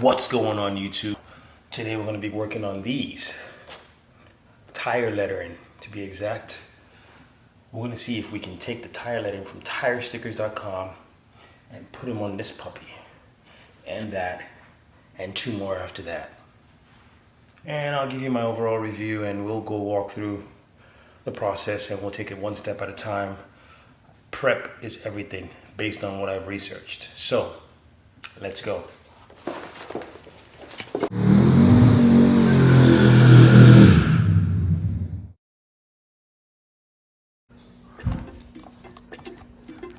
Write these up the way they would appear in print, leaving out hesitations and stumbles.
What's going on YouTube? Today we're going to be working on these tire lettering, to be exact. We're going to see if we can take the tire lettering from tirestickers.com and put them on this puppy and that and two more after that. And I'll give you my overall review and we'll go walk through the process and we'll take it one step at a time. Prep is everything based on what I've researched. So let's go.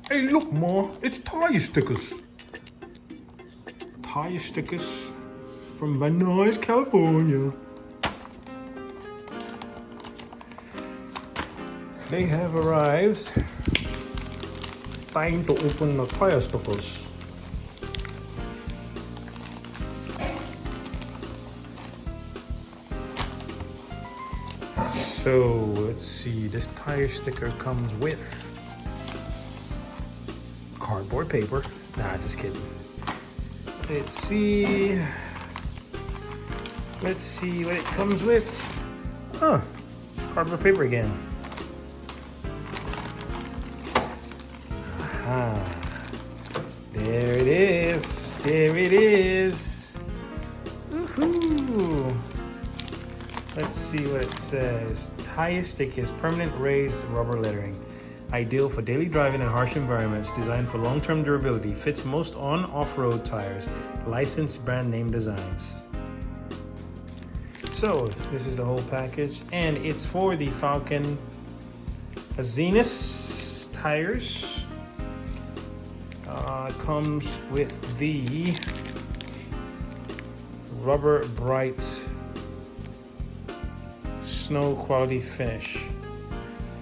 Hey, look, Ma, it's tire stickers. Tire stickers from Van Nuys, California. They have arrived. Time to open the tire stickers. So, let's see, this tire sticker comes with cardboard paper. Nah, just kidding. Let's see what it comes with. Huh, cardboard paper again. Aha. There it is. There it is. Woohoo. Let's see what it says. Tire stickers, permanent raised rubber lettering. Ideal for daily driving in harsh environments, designed for long-term durability, fits most on off-road tires, licensed brand name designs. So this is the whole package, and it's for the Falcon Azinus tires. It comes with the Rubber Bright Snow Quality Finish.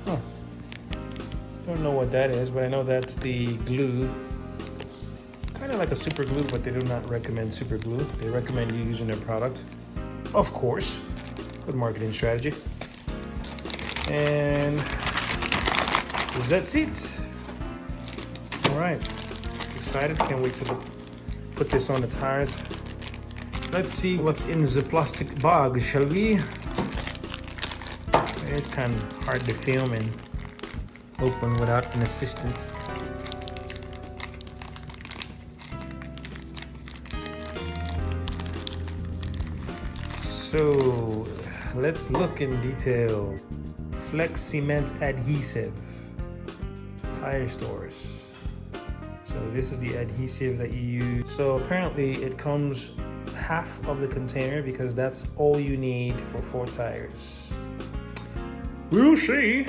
Huh. Don't know what that is, but I know that's the glue. Kind of like a super glue, but they do not recommend super glue. They recommend you using their product. Of course, good marketing strategy. And that's it. All right, excited, can't wait to put this on the tires. Let's see what's in the plastic bag, shall we? It's kind of hard to film and open without an assistant. So let's look in detail. Flex cement adhesive, tire stores. So this is the adhesive that you use. So apparently it comes half of the container because that's all you need for 4 tires. We'll see.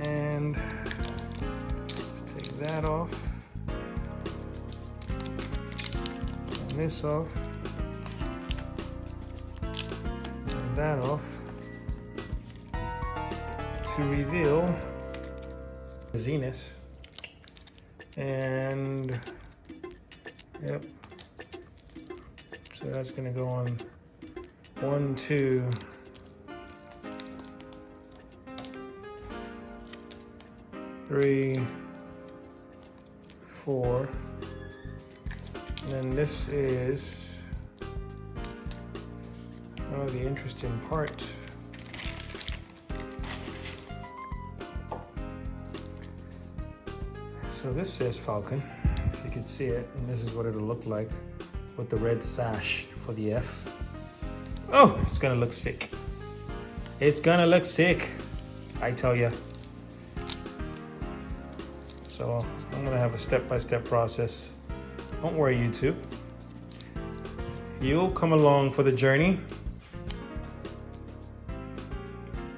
And let's take that off, and this off, and that off, to reveal Zenith. And yep, so that's gonna go on 1, 2, 3, 4, and then this is the interesting part. So this says Falcon, if you can see it, and this is what it'll look like with the red sash for the F. Oh, it's gonna look sick. It's gonna look sick, I tell ya. So I'm gonna have a step-by-step process. Don't worry, YouTube. You'll come along for the journey.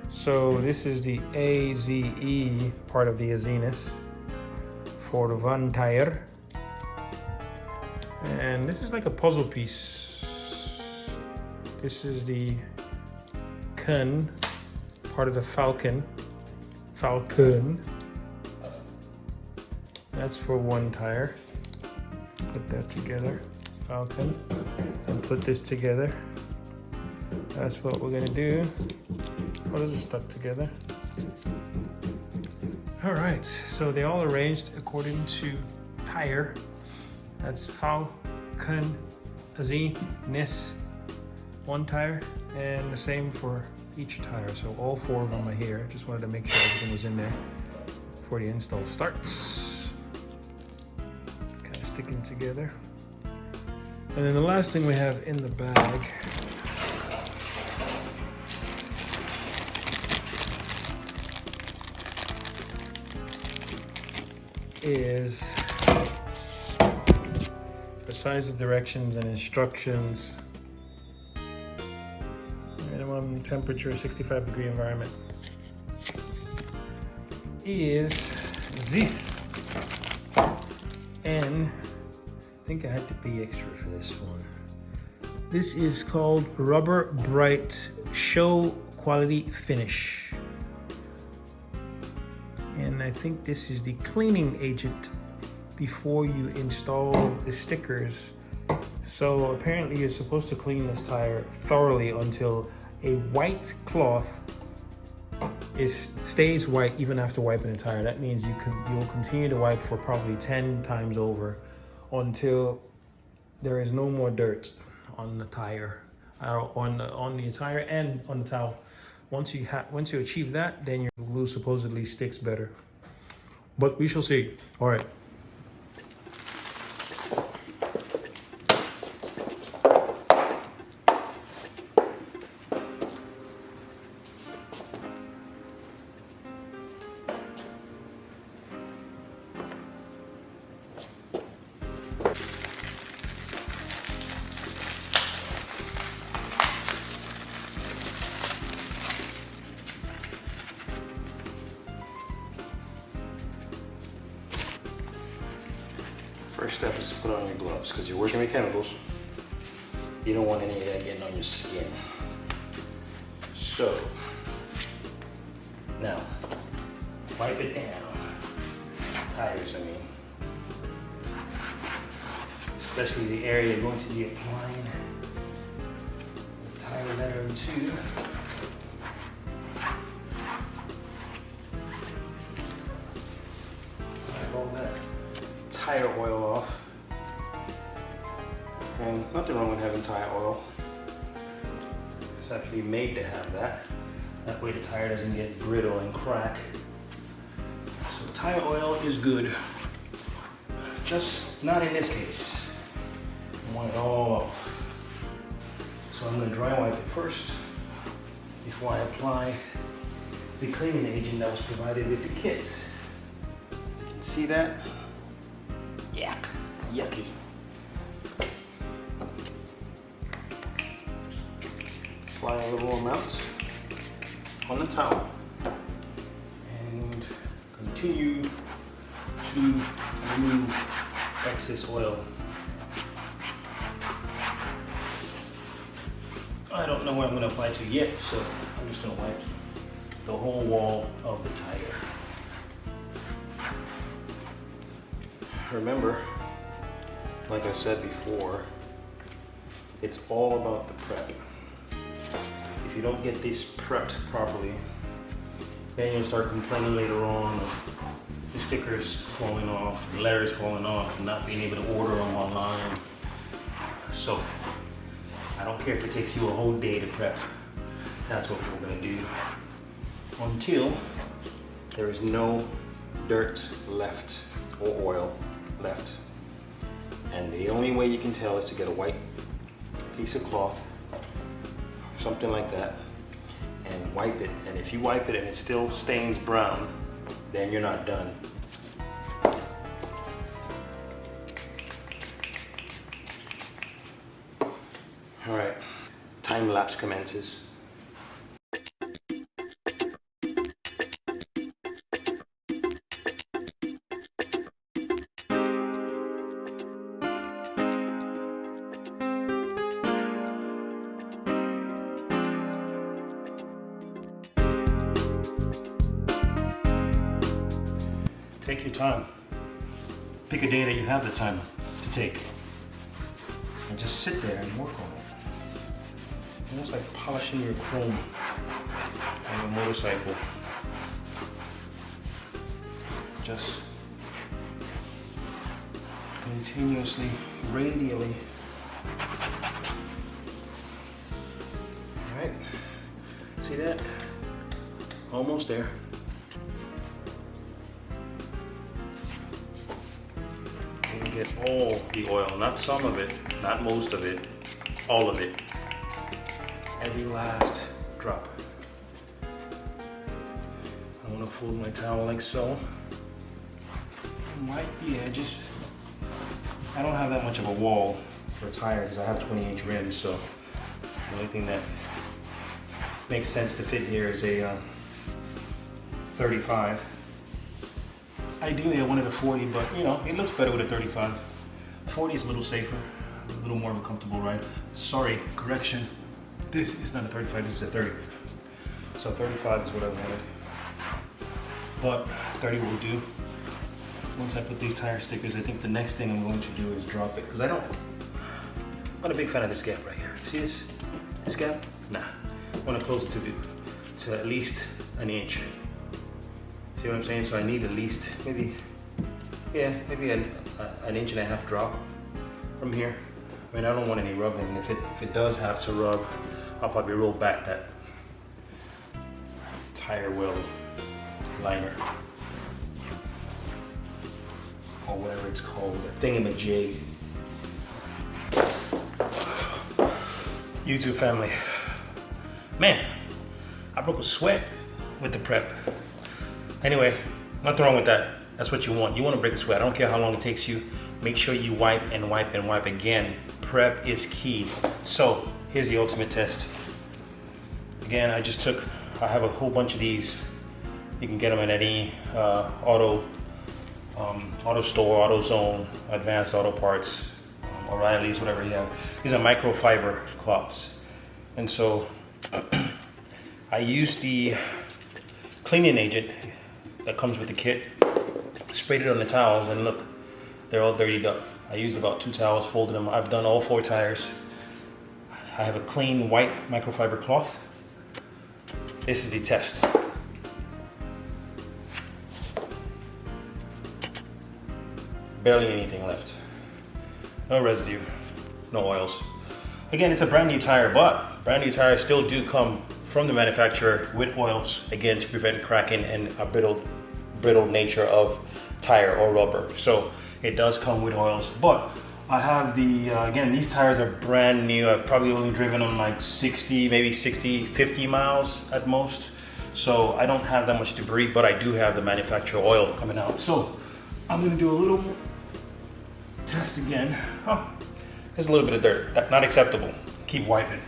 So this is the AZE part of the Azinus for the Van tire. And this is like a puzzle piece. This is the Kun, part of the Falcon. That's for 1 tire. Put that together, Falcon, and put this together. That's what we're gonna do. What is it stuck together? All right, so they all arranged according to tire. That's Falcon Akan Azin Nis one tire, and the same for each tire. So all 4 of them are here. Just wanted to make sure everything was in there before the install starts. Kind of sticking together. And then the last thing we have in the bag is, besides the directions and instructions, minimum temperature 65-degree environment, is this. And I think I had to pay extra for this one. This is called Rubber Bright Show Quality Finish. And I think this is the cleaning agent before you install the stickers. So apparently you're supposed to clean this tire thoroughly until a white cloth stays white even after wiping the tire. That means you'll continue to wipe for probably 10 times over until there is no more dirt on the tire, on the tire and on the towel. Once you achieve that, then your glue supposedly sticks better. But we shall see. All right. First step is to put on your gloves because you're working with chemicals. You don't want any of that getting on your skin. So, now, wipe it down. Tires, I mean. Especially the area you're going to be applying the tire letter to. Wipe all that tire oil off. And nothing wrong with having tire oil. It's actually made to have that. That way the tire doesn't get brittle and crack. So tire oil is good. Just not in this case. I want it all off. So I'm going to dry wipe it first before I apply the cleaning agent that was provided with the kit. As you can see that. Yuck. Yucky. Apply a little amount on the towel and continue to remove excess oil. I don't know where I'm going to apply to yet, so I'm just going to wipe the whole wall of the tire. Remember, like I said before, it's all about the prep. If you don't get this prepped properly, then you'll start complaining later on of the stickers falling off, the letters falling off, and not being able to order them online. So, I don't care if it takes you a whole day to prep. That's what we're gonna do until there is no dirt left or oil left. And the only way you can tell is to get a white piece of cloth, something like that, and wipe it. And if you wipe it and it still stains brown, then you're not done. All right, time lapse commences. Take your time. Pick a day that you have the time to take. And just sit there and work on it. Almost like polishing your chrome on a motorcycle. Just continuously, radially almost there. And get all the oil, not some of it, not most of it, all of it. Every last drop. I want to fold my towel like so. And wipe the edges. I don't have that much of a wall for a tire because I have 20-inch rims, so the only thing that makes sense to fit here is a 35. Ideally I wanted a 40, but you know, it looks better with a 35. 40 is a little safer, a little more of a comfortable ride. Sorry, correction. This is not a 35, this is a 30. So 35 is what I wanted. But 30 will do. Once I put these tire stickers, I think the next thing I'm going to do is drop it. Because I'm not a big fan of this gap right here. See this? This gap? Nah. I want to close it to at least an inch. See what I'm saying? So I need at least maybe an inch and a half drop from here. I mean, I don't want any rubbing. If it does have to rub, I'll probably roll back that tire weld liner or whatever it's called, a thingamajig. YouTube family, man, I broke a sweat with the prep. Anyway, nothing wrong with that. That's what you want. You want to break a sweat. I don't care how long it takes you. Make sure you wipe and wipe and wipe again. Prep is key. So here's the ultimate test. Again, I have a whole bunch of these. You can get them at any auto store, AutoZone, Advanced Auto Parts, O'Reilly's, whatever you have. These are microfiber cloths. And so I use the cleaning agent that comes with the kit, sprayed it on the towels, and look, they're all dirtied up. I used about 2 towels, folded them. I've done all 4 tires. I have a clean white microfiber cloth. This is the test. Barely anything left. No residue, no oils. Again, it's a brand new tire, but brand new tires still do come from the manufacturer with oils, again, to prevent cracking and a brittle nature of tire or rubber. So it does come with oils, but I have the, again, these tires are brand new. I've probably only driven them like 60, maybe 60, 50 miles at most. So I don't have that much debris, but I do have the manufacturer oil coming out. So I'm gonna do a little test again. Oh, there's a little bit of dirt. That's not acceptable. Keep wiping.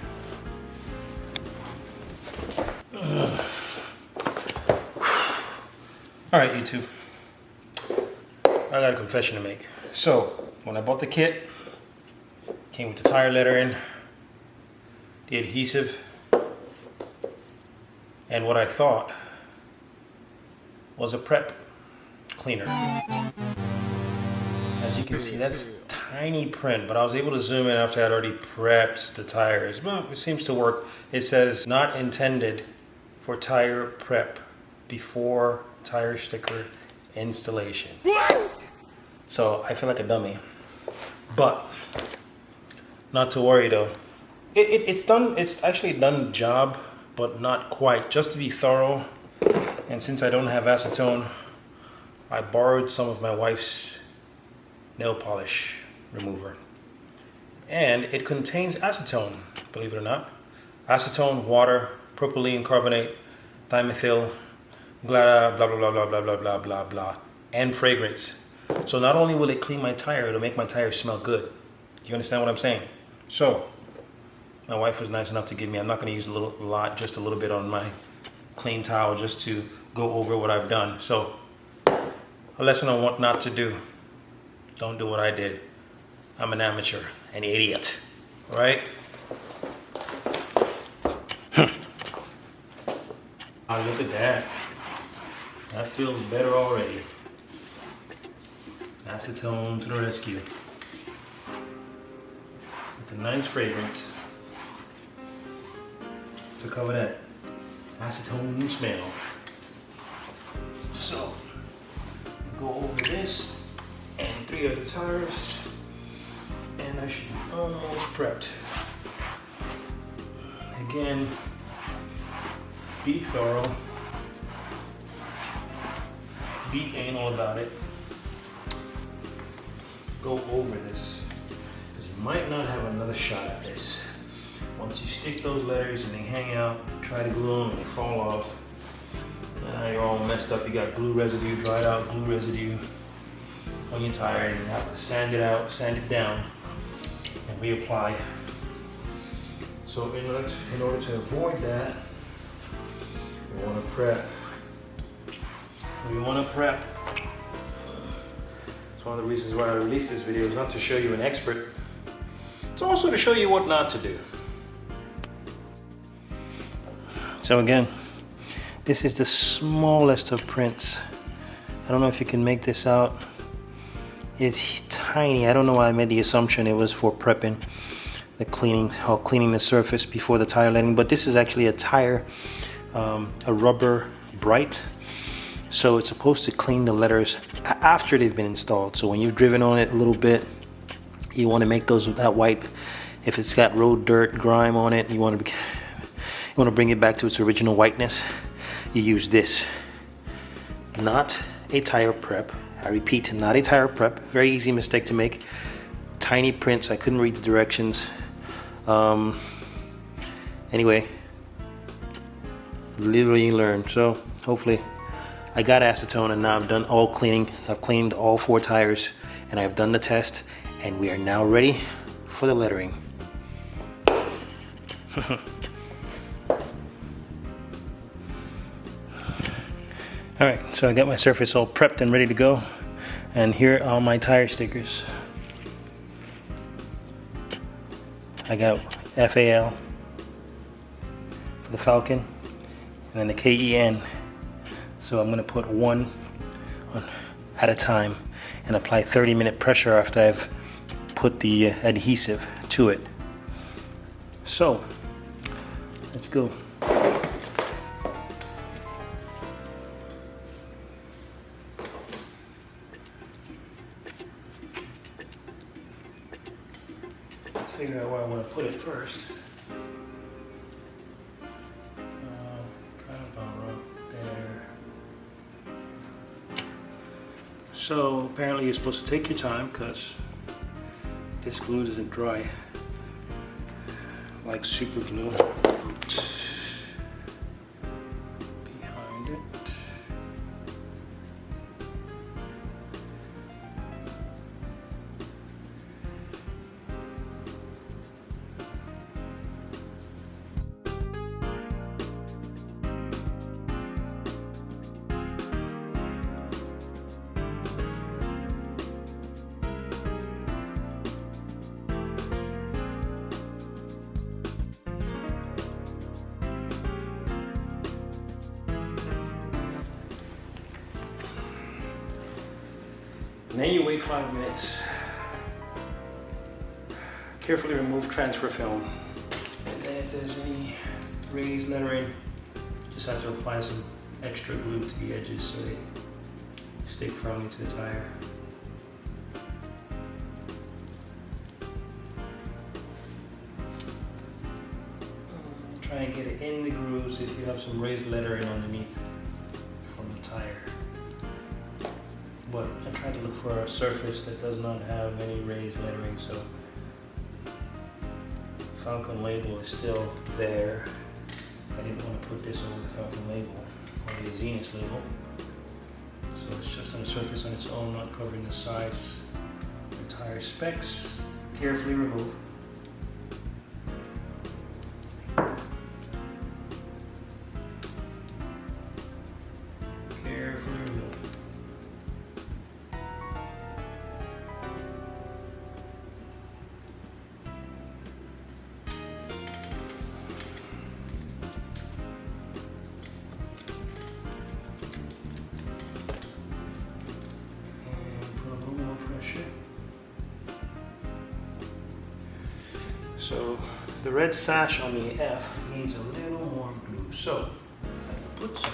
All right, YouTube. I got a confession to make. So when I bought the kit, came with the tire lettering, the adhesive, and what I thought was a prep cleaner. As you can see, that's tiny print, but I was able to zoom in after I'd already prepped the tires. Well, it seems to work. It says not intended for tire prep before tire sticker installation. So I feel like a dummy, but not to worry though. It's done. It's actually done the job, but not quite. Just to be thorough, and since I don't have acetone, I borrowed some of my wife's nail polish remover, and it contains acetone, believe it or not. Acetone, water, propylene carbonate, dimethyl, blah blah blah blah blah blah blah blah blah blah, and fragrance. So not only will it clean my tire, it'll make my tire smell good. You understand what I'm saying? So my wife was nice enough to give me, I'm not going to use just a little bit on my clean towel just to go over what I've done. So a lesson on what not to do. Don't do what I did. I'm an amateur, an idiot, all right? Oh, look at that. That feels better already. Acetone to the rescue. With a nice fragrance to cover that acetone smell. So, go over this and 3 other tires, and I should be almost prepped. Again, be thorough. be anal about it. Go over this, because you might not have another shot at this. Once you stick those letters and they hang out, try to glue them and they fall off. Now you're all messed up. You got glue residue, dried out glue residue on your tire, and you have to sand it out, sand it down, and reapply. So in order to avoid that, we want to prep. It's one of the reasons why I released this video, is not to show you an expert. It's also to show you what not to do. So again, this is the smallest of prints. I don't know if you can make this out. It's tiny. I don't know why I made the assumption it was for prepping, cleaning the surface before the tire letting, but this is actually a tire, a rubber bright. So it's supposed to clean the letters after they've been installed. So when you've driven on it a little bit, you want to make that wipe. If it's got road dirt, grime on it, you want to bring it back to its original whiteness. You use this. Not a tire prep. I repeat, not a tire prep. Very easy mistake to make. Tiny prints. I couldn't read the directions. Anyway, literally learn. So hopefully, I got acetone and now I've done all cleaning. I've cleaned all 4 tires and I've done the test, and we are now ready for the lettering. Alright, so I got my surface all prepped and ready to go, and here are my tire stickers. I got FAL for the Falcon, and then the KEN. So I'm going to put one at a time and apply 30-minute pressure after I've put the adhesive to it. So let's go. Let's figure out where I want to put it first. Kind of about right there. So apparently you're supposed to take your time, because this glue doesn't dry like super glue. Behind it. And then you wait 5 minutes. Carefully remove transfer film. And then if there's any raised lettering, just have to apply some extra glue to the edges so they stick firmly to the tire. Try and get it in the grooves if you have some raised lettering underneath from the tire. But I tried to look for a surface that does not have any raised lettering, so Falcon label is still there. I didn't want to put this over the Falcon label or the Zenith label. So it's just on the surface on its own, not covering the sides. The tire specs, carefully remove. Carefully remove. So the red sash on the F needs a little more glue. So I put some.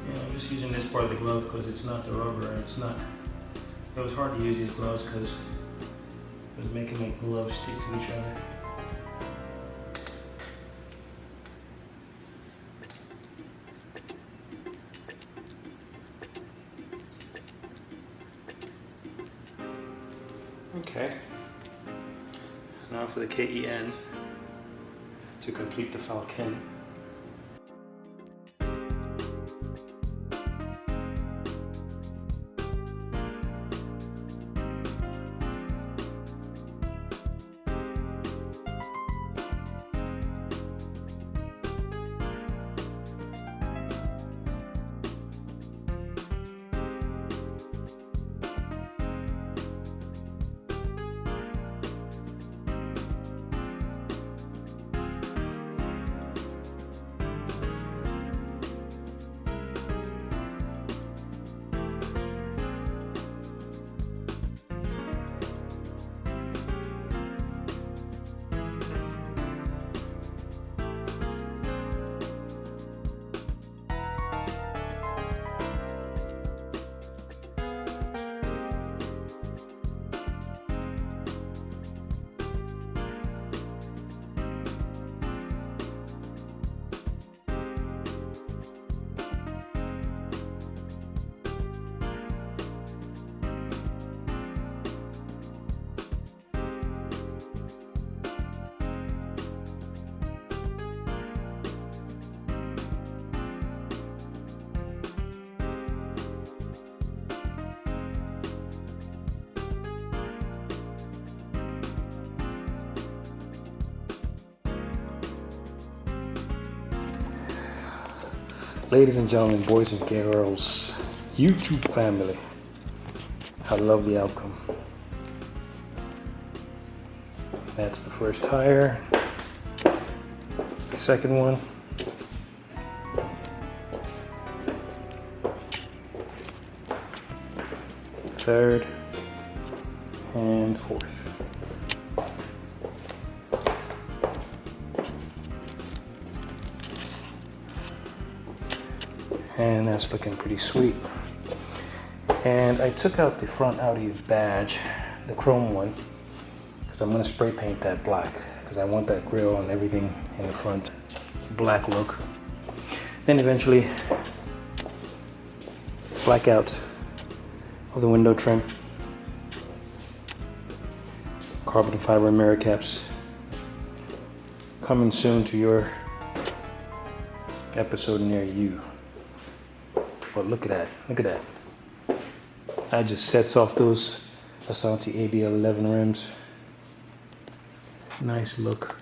I'm just using this part of the glove because it's not the rubber, and it's not. It was hard to use these gloves because there's making my gloves stick to each other. Okay. Now for the KEN to complete the falcon. Ladies and gentlemen, boys and girls, YouTube family, I love the outcome. That's the first tire. Second one. Third. And fourth. And that's looking pretty sweet. And I took out the front Audi badge, the chrome one, because I'm going to spray paint that black, because I want that grille and everything in the front black look. Then eventually black out of the window trim, carbon fiber mirror caps, coming soon to your episode near you. But look at that, look at that. That just sets off those Asante ABL 11 rims. Nice look.